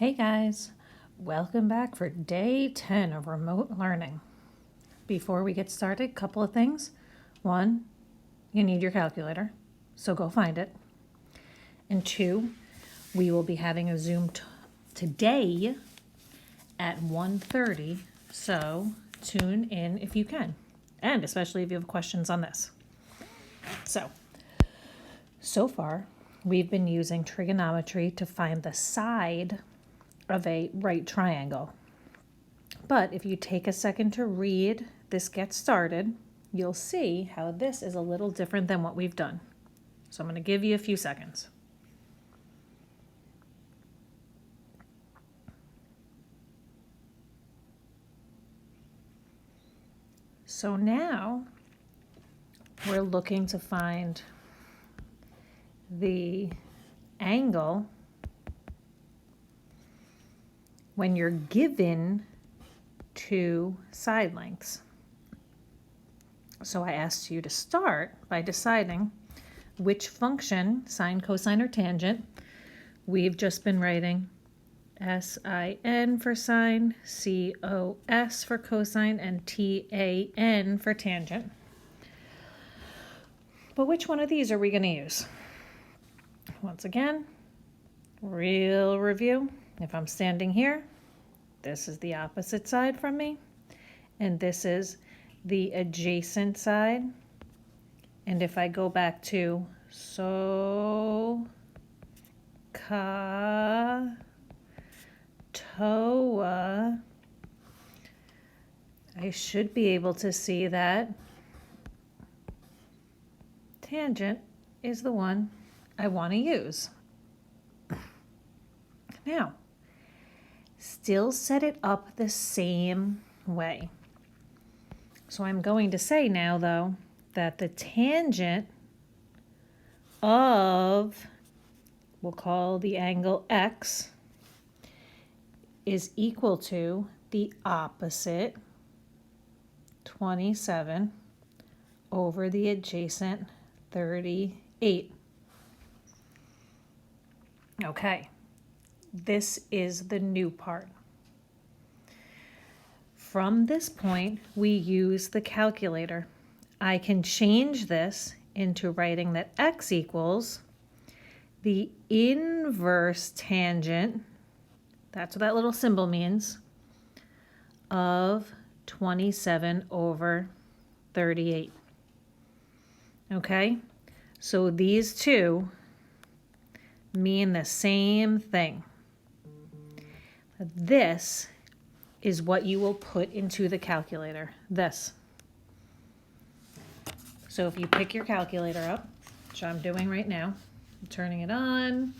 Hey guys, welcome back for day 10 of remote learning. Before we get started, a couple of things. One, you need your calculator, so go find it. And two, we will be having a Zoom today at 1:30, so tune in if you can, and especially if you have questions on this. So far, we've been using trigonometry to find the side of a right triangle. But if you take a second to read this Get Started, you'll see how this is a little different than what we've done. So I'm going to give you a few seconds. So now we're looking to find the angle when you're given two side lengths. So I asked you to start by deciding which function, sine, cosine, or tangent. We've just been writing sin for sine, cos for cosine, and tan for tangent. But which one of these are we going to use? Once again, real review. If I'm standing here, this is the opposite side from me, and this is the adjacent side. And if I go back to TOA, I should be able to see that tangent is the one I want to use. Now, still set it up the same way. So I'm going to say now, though, that the tangent of, we'll call the angle X, is equal to the opposite 27 over the adjacent 38. Okay, this is the new part. From this point, we use the calculator. I can change this into writing that X equals the inverse tangent, that's what that little symbol means, of 27 over 38. Okay, so these two mean the same thing. This is what you will put into the calculator, this. So if you pick your calculator up, which I'm doing right now, I'm turning it on,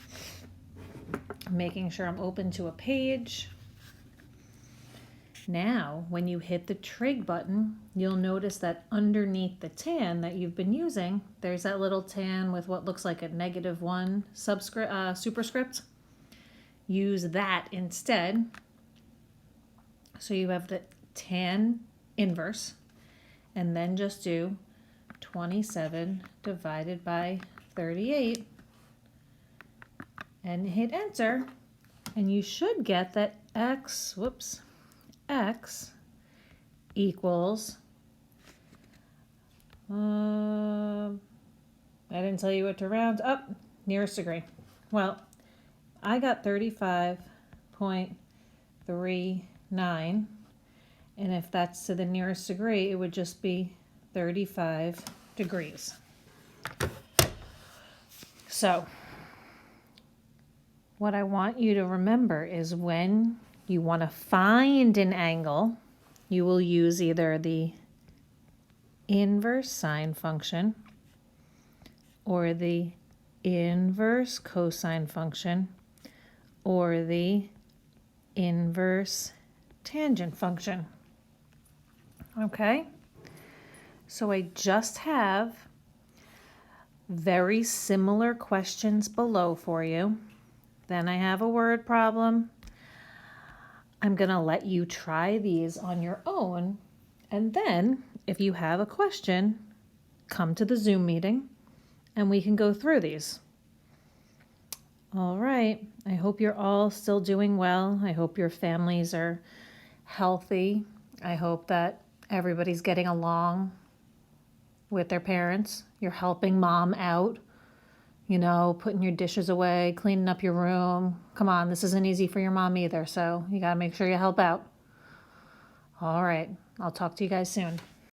making sure I'm open to a page. Now, when you hit the Trig button, you'll notice that underneath the tan that you've been using, there's that little tan with what looks like a -1 superscript. Use that instead. So you have the tan inverse, and then just do 27 divided by 38 and hit enter, and you should get that X equals, I didn't tell you what to round up, nearest degree. Well, I got 35.39, and if that's to the nearest degree, it would just be 35 degrees. So, what I want you to remember is when you want to find an angle, you will use either the inverse sine function or the inverse cosine function or the inverse tangent function. Okay? So I just have very similar questions below for you. Then I have a word problem. I'm going to let you try these on your own. And then, if you have a question, come to the Zoom meeting and we can go through these. All right. I hope you're all still doing well. I hope your families are healthy. I hope that everybody's getting along with their parents. You're helping mom out, putting your dishes away, cleaning up your room. Come on, this isn't easy for your mom either, so you got to make sure you help out. All right. I'll talk to you guys soon.